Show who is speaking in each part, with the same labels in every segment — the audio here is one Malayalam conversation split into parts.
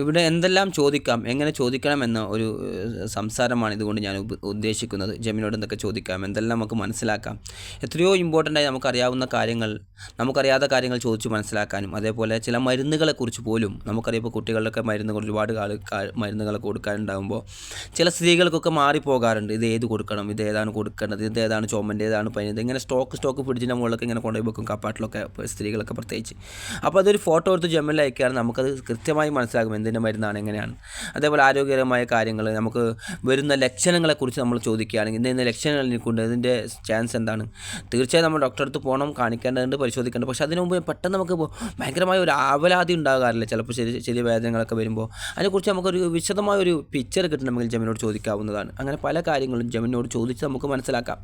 Speaker 1: ഇവിടെ എന്തെല്ലാം ചോദിക്കാം, എങ്ങനെ ചോദിക്കണമെന്ന ഒരു സംസാരമാണ് ഇതുകൊണ്ട് ഞാൻ ഉദ്ദേശിക്കുന്നത്. ജെമിനിയോട് എന്തൊക്കെ ചോദിക്കാം, എന്തെല്ലാം നമുക്ക് മനസ്സിലാക്കാം, എത്രയോ ഇമ്പോർട്ടൻ്റായി നമുക്കറിയാവുന്ന കാര്യങ്ങൾ, നമുക്കറിയാത്ത കാര്യങ്ങൾ ചോദിച്ച് മനസ്സിലാക്കാനും, അതേപോലെ ചില മരുന്നുകളെക്കുറിച്ച് പോലും നമുക്കറിയാം. ഇപ്പോൾ കുട്ടികളുടെയൊക്കെ മരുന്നുകൾ ഒരുപാട് മരുന്നുകളൊക്കെ കൊടുക്കാനുണ്ടാകുമ്പോൾ ചില സ്ത്രീകൾക്കൊക്കെ മാറിപ്പോകാറുണ്ട്. ഇത് ഏത് കൊടുക്കണം, ഇത് ഏതാണ് കൊടുക്കേണ്ടത്, ഇത് ഏതാണ് ചുമൻ്റെ, ഏതാണ് പനിയത്, ഇങ്ങനെ സ്റ്റോക്ക് പിടിച്ചിൻ്റെ മുകളിലൊക്കെ ഇങ്ങനെ കൊണ്ടുപോയി വെക്കും, കപ്പാട്ടിലൊക്കെ, സ്ത്രീകളൊക്കെ പ്രത്യേകിച്ച്. അപ്പോൾ അതൊരു ഫോട്ടോ എടുത്ത് ജെമിനിൽ അയക്കുകയാണ്, നമുക്കത് കൃത്യമായി മനസ്സിലാകും എന്തിൻ്റെ മരുന്നാണ്, എങ്ങനെയാണ്. അതേപോലെ ആരോഗ്യകരമായ കാര്യങ്ങൾ, നമുക്ക് വരുന്ന ലക്ഷണങ്ങളെക്കുറിച്ച് നമ്മൾ ചോദിക്കുകയാണെങ്കിൽ ഇന്ന ലക്ഷണങ്ങൾ എനിക്കുണ്ട്, ഇതിൻ്റെ ചാൻസ് എന്താണ്, തീർച്ചയായും നമ്മൾ ഡോക്ടറെ അടുത്ത് പോകണം, കാണിക്കേണ്ടതുണ്ട്, പരിശോധിക്കേണ്ടത്. പക്ഷേ അതിനു മുമ്പ് പെട്ടെന്ന് നമുക്ക് ഭയങ്കരമായ ഒരു ആവലാതി ഉണ്ടാകാറില്ല ചിലപ്പോൾ ചെറിയ വേദനകളൊക്കെ വരുമ്പോൾ. അതിനെക്കുറിച്ച് നമുക്കൊരു വിശദമായ ഒരു പിക്ചർ കിട്ടണമെങ്കിൽ ജെമിനിയോട് ചോദിക്കാവുന്നതാണ്. അങ്ങനെ പല കാര്യങ്ങളും ജെമിനിയോട് ചോദിച്ച് നമുക്ക് മനസ്സിലാക്കാം.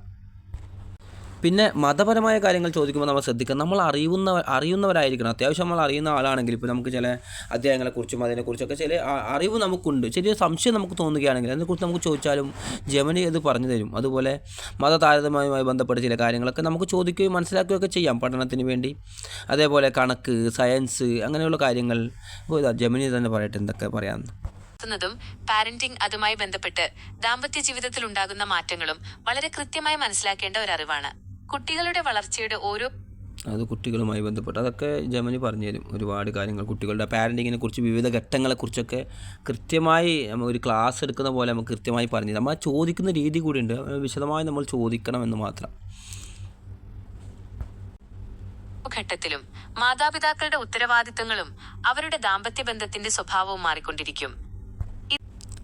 Speaker 1: പിന്നെ മതപരമായ കാര്യങ്ങൾ ചോദിക്കുമ്പോൾ നമ്മൾ ശ്രദ്ധിക്കണം, നമ്മൾ അറിയുന്നവരായിരിക്കണം. അത്യാവശ്യം നമ്മൾ അറിയുന്ന ആളാണെങ്കിൽ, ഇപ്പോൾ നമുക്ക് ചില അധ്യായങ്ങളെക്കുറിച്ചും അതിനെക്കുറിച്ചൊക്കെ ചില അറിവ് നമുക്കുണ്ട്, ചെറിയ സംശയം നമുക്ക് തോന്നുകയാണെങ്കിൽ അതിനെക്കുറിച്ച് നമുക്ക് ചോദിച്ചാലും ജെമിനി ഇത് പറഞ്ഞു തരും. അതുപോലെ താരതമ്യവുമായി ബന്ധപ്പെട്ട ചില കാര്യങ്ങളൊക്കെ നമുക്ക് ചോദിക്കുകയും മനസ്സിലാക്കുകയൊക്കെ ചെയ്യാം പഠനത്തിന് വേണ്ടി. അതേപോലെ കണക്ക്, സയൻസ്, അങ്ങനെയുള്ള കാര്യങ്ങൾ ജെമിനി തന്നെ പറയട്ടെ എന്തൊക്കെ പറയാമെന്ന്.
Speaker 2: പാരന്റിംഗ്, അതുമായി ബന്ധപ്പെട്ട് ദാമ്പത്യ ജീവിതത്തിൽ ഉണ്ടാകുന്ന മാറ്റങ്ങളും വളരെ കൃത്യമായി മനസ്സിലാക്കേണ്ട ഒരു അറിവാണ്. കുട്ടികളുടെ വളർച്ചയുടെ
Speaker 1: അത് കുട്ടികളുമായി ബന്ധപ്പെട്ട് അതൊക്കെ ജെമിനി പറഞ്ഞു തരും. ഒരുപാട് കാര്യങ്ങൾ കുട്ടികളുടെ പാരൻറ്റിങ്ങിനെ കുറിച്ച്, വിവിധ ഘട്ടങ്ങളെക്കുറിച്ചൊക്കെ കൃത്യമായി ഒരു ക്ലാസ് എടുക്കുന്ന പോലെ നമുക്ക് കൃത്യമായി പറഞ്ഞു തരും. നമ്മൾ ചോദിക്കുന്ന രീതി കൂടിയുണ്ട്, വിശദമായി നമ്മൾ ചോദിക്കണമെന്ന് മാത്രം.
Speaker 2: ഘട്ടത്തിലും മാതാപിതാക്കളുടെ ഉത്തരവാദിത്തങ്ങളും അവരുടെ ദാമ്പത്യ ബന്ധത്തിന്റെ സ്വഭാവവും മാറിക്കൊണ്ടിരിക്കും.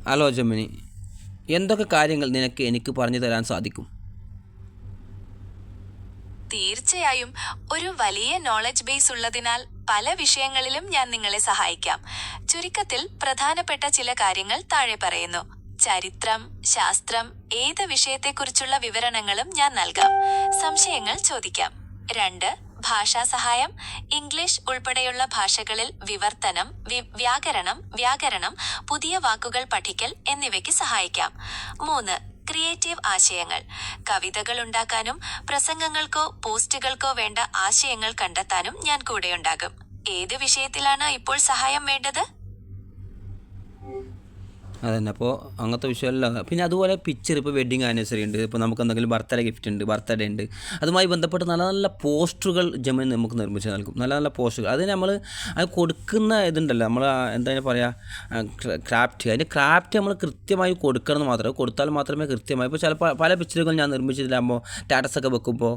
Speaker 1: ഹലോ ജെമിനി, എന്തൊക്കെ കാര്യങ്ങൾ എനിക്ക് പറഞ്ഞു തരാൻ സാധിക്കും?
Speaker 2: തീർച്ചയായും, ഒരു വലിയ നോളജ് ബേസ് ഉള്ളതിനാൽ പല വിഷയങ്ങളിലും ഞാൻ നിങ്ങളെ സഹായിക്കാം. ചുരുക്കത്തിൽ പ്രധാനപ്പെട്ട ചില കാര്യങ്ങൾ താഴെ പറയുന്നു. ചരിത്രം, ശാസ്ത്രം, ഏത് വിഷയത്തെക്കുറിച്ചുള്ള വിവരണങ്ങളും ഞാൻ നൽകാം. സംശയങ്ങൾ ചോദിക്കാം. 2. ഭാഷാ സഹായം. ഇംഗ്ലീഷ് ഉൾപ്പെടെയുള്ള ഭാഷകളിൽ വിവർത്തനം, വ്യാകരണം, പുതിയ വാക്കുകൾ പഠിക്കൽ എന്നിവയ്ക്ക് സഹായിക്കാം. 3. ക്രിയേറ്റീവ് ആശയങ്ങൾ. കവിതകൾ ഉണ്ടാക്കാനും പ്രസംഗങ്ങൾക്കോ പോസ്റ്റുകൾക്കോ വേണ്ട ആശയങ്ങൾ കണ്ടെത്താനും ഞാൻ കൂടെയുണ്ടാകും. ഏത് വിഷയത്തിലാണ് ഇപ്പോൾ സഹായം വേണ്ടത്?
Speaker 1: അതന്നെ, അപ്പോൾ അങ്ങനത്തെ വിഷയമല്ല. പിന്നെ അതുപോലെ പിക്ചർ, ഇപ്പോൾ വെഡ്ഡിങ് ആനിവേഴ്സറി ഉണ്ട്, ഇപ്പോൾ നമുക്ക് എന്തെങ്കിലും ബർത്ത്ഡേ ഉണ്ട്, അതുമായി ബന്ധപ്പെട്ട് നല്ല നല്ല പോസ്റ്ററുകൾ ജെമിനി നമുക്ക് നിർമ്മിച്ച് നൽകും. നല്ല നല്ല പോസ്റ്ററുകൾ. അതിന് നമ്മൾ അത് കൊടുക്കുന്ന ഇതുണ്ടല്ലോ, നമ്മൾ എന്താ പറയുക, ക്രാഫ്റ്റ് നമ്മൾ കൃത്യമായി കൊടുക്കണം മാത്രമേ, കൊടുത്താൽ മാത്രമേ കൃത്യമായി. ഇപ്പോൾ ചിലപ്പോൾ പല പിക്ചറുകൾ ഞാൻ നിർമ്മിച്ചിട്ടാകുമ്പോൾ സ്റ്റാറ്റസൊക്കെ വെക്കുമ്പോൾ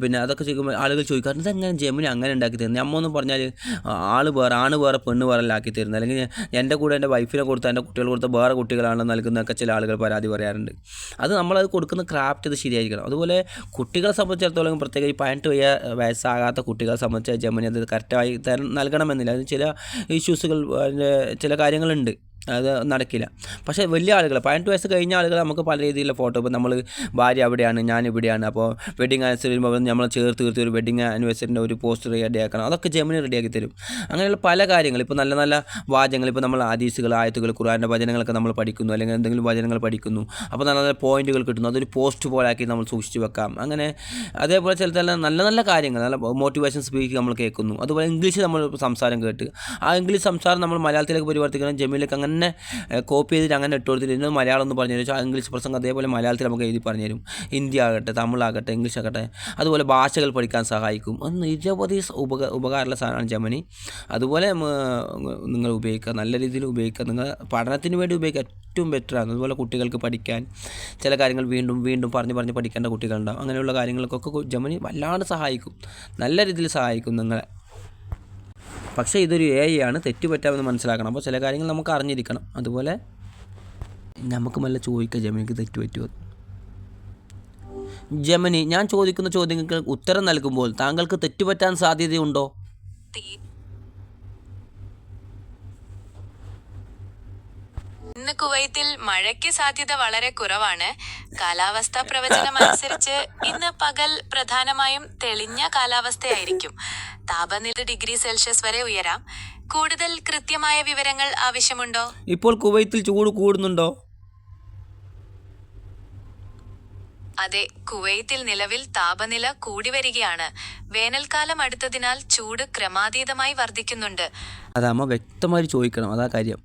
Speaker 1: പിന്നെ അതൊക്കെ ചെയ്യുമ്പോൾ ആളുകൾ ചോദിക്കാറുണ്ട്, ഇതെങ്ങനെ ജെമിനി അങ്ങനെ ഉണ്ടാക്കി തരുന്നത്? അമ്മ പറഞ്ഞാൽ ആണ് വേറെ പെണ്ണ് വേറെ ആക്കി തരുന്നത്, അല്ലെങ്കിൽ എൻ്റെ കൂടെ എൻ്റെ വൈഫിനെ കൊടുത്താൽ എൻ്റെ കുട്ടികൾ കൊടുത്ത വേറെ കുട്ടികളാണ് നൽകുന്നതൊക്കെ ചില ആളുകൾ പരാതി പറയാറുണ്ട്. നമ്മളത് കൊടുക്കുന്ന ക്രാഫ്റ്റ് ഇത് ശരിയായിരിക്കണം. അതുപോലെ കുട്ടികളെ സംബന്ധിച്ചിടത്തോളം, പ്രത്യേകിച്ച് 18 വയസ്സാകാത്ത കുട്ടികളെ സംബന്ധിച്ച് ജെമിനി അത് കറക്റ്റായി നൽകണമെന്നില്ല. അതിന് ചില ഇഷ്യൂസുകൾ, ചില കാര്യങ്ങളുണ്ട്, അത് നടക്കില്ല. പക്ഷേ വലിയ ആളുകൾ, 18 വയസ്സ് കഴിഞ്ഞ ആളുകൾ നമുക്ക് പല രീതിയിലുള്ള ഫോട്ടോ, ഇപ്പോൾ നമ്മൾ ഭാര്യ അവിടെയാണ്, ഞാൻ ഇവിടെയാണ്, അപ്പോൾ വെഡിങ് ആനിവേഴ്സറി വരുമ്പോൾ നമ്മൾ ചേർത്ത് ഒരു വെഡിങ് ആനിവേഴ്സറിൻ്റെ ഒരു പോസ്റ്റർ റെഡിയാക്കണം, അതൊക്കെ ജെമിനി റെഡിയാക്കി തരും. അങ്ങനെയുള്ള പല കാര്യങ്ങൾ, ഇപ്പോൾ നല്ല നല്ല വാചകങ്ങൾ, ഇപ്പോൾ നമ്മൾ ഹദീസുകൾ, ആയത്തുകൾ, ഖുർആൻ്റെ വചനങ്ങളൊക്കെ നമ്മൾ പഠിക്കുന്നു, അല്ലെങ്കിൽ എന്തെങ്കിലും വചനങ്ങൾ പഠിക്കുന്നു, അപ്പോൾ നല്ല നല്ല പോയിന്റുകൾ കിട്ടുന്നു, അതൊരു പോസ്റ്റ് പോലെ ആക്കി നമ്മൾ സൂക്ഷിച്ച് വെക്കാം. അങ്ങനെ അതേപോലെ ചില നല്ല നല്ല കാര്യങ്ങൾ, നല്ല മോട്ടിവേഷൻ സ്പീക്ക് നമ്മൾ കേൾക്കുന്നു. അതുപോലെ ഇംഗ്ലീഷ് നമ്മൾ സംസാരം കേട്ട് ഇംഗ്ലീഷ് സംസാരം നമ്മൾ മലയാളത്തിലേക്ക് പരിവർത്തിക്കണം. ജെമിനിലേക്ക് അങ്ങനെ കോപ്പി ചെയ്തിട്ട് അങ്ങനെ ഇട്ട് കൊടുത്തിട്ട് ഇന്ന് മലയാളം ഒന്ന് പറഞ്ഞു തരും, ഇംഗ്ലീഷ് പ്രസംഗം അതേപോലെ മലയാളത്തിൽ നമുക്ക് എഴുതി പറഞ്ഞു തരും. ഹിന്ദി ആകട്ടെ, തമിഴാകട്ടെ, ഇംഗ്ലീഷ് ആകട്ടെ, അതുപോലെ ഭാഷകൾ പഠിക്കാൻ സഹായിക്കും. അത് നിരവധി ഉപകാരമുള്ള സാധനമാണ് ജെമിനി. അതുപോലെ നിങ്ങൾ ഉപയോഗിക്കുക, നല്ല രീതിയിൽ ഉപയോഗിക്കുക, നിങ്ങൾ പഠനത്തിന് വേണ്ടി ഉപയോഗിക്കുക, ഏറ്റവും ബെറ്ററാണ്. അതുപോലെ കുട്ടികൾക്ക് പഠിക്കാൻ ചില കാര്യങ്ങൾ വീണ്ടും പറഞ്ഞ് പഠിക്കേണ്ട കുട്ടികളുണ്ടാകും. അങ്ങനെയുള്ള കാര്യങ്ങൾക്കൊക്കെ ജെമിനി വല്ലാണ്ട് സഹായിക്കും, നല്ല രീതിയിൽ സഹായിക്കും നിങ്ങളെ. പക്ഷേ ഇതൊരു AI ആണ്, തെറ്റുപറ്റാമെന്ന് മനസ്സിലാക്കണം. അപ്പോൾ ചില കാര്യങ്ങൾ നമുക്ക് അറിഞ്ഞിരിക്കണം. അതുപോലെ നമുക്ക് മെല്ലെ ചോദിക്കുക, ജെമിനിക്ക് തെറ്റ് പറ്റുമോ? ജെമിനി, ഞാൻ ചോദിക്കുന്ന ചോദ്യങ്ങൾക്ക് ഉത്തരം നൽകുമ്പോൾ താങ്കൾക്ക് തെറ്റുപറ്റാൻ സാധ്യതയുണ്ടോ?
Speaker 2: ഇന്ന് കുവൈത്തിൽ മഴയ്ക്ക് സാധ്യത വളരെ കുറവാണ്. കാലാവസ്ഥാ പ്രവചനം അനുസരിച്ച് ഇന്ന് പകൽ പ്രധാനമായും തെളിഞ്ഞ കാലാവസ്ഥയായിരിക്കും. താപനില °C വരെ ഉയരാം. കൂടുതൽ കൃത്യമായ വിവരങ്ങൾ ആവശ്യമുണ്ടോ?
Speaker 1: ഇപ്പോൾ കുവൈത്തിൽ ചൂട് കൂടുന്നുണ്ടോ?
Speaker 2: അതെ, കുവൈത്തിൽ നിലവിൽ താപനില കൂടി വരികയാണ്. വേനൽക്കാലം അടുത്തതിനാൽ ചൂട് ക്രമാതീതമായി വർദ്ധിക്കുന്നുണ്ട്.
Speaker 1: അതാകുമ്പോൾ വ്യക്തമായി ചോദിക്കണം, അതാ കാര്യം.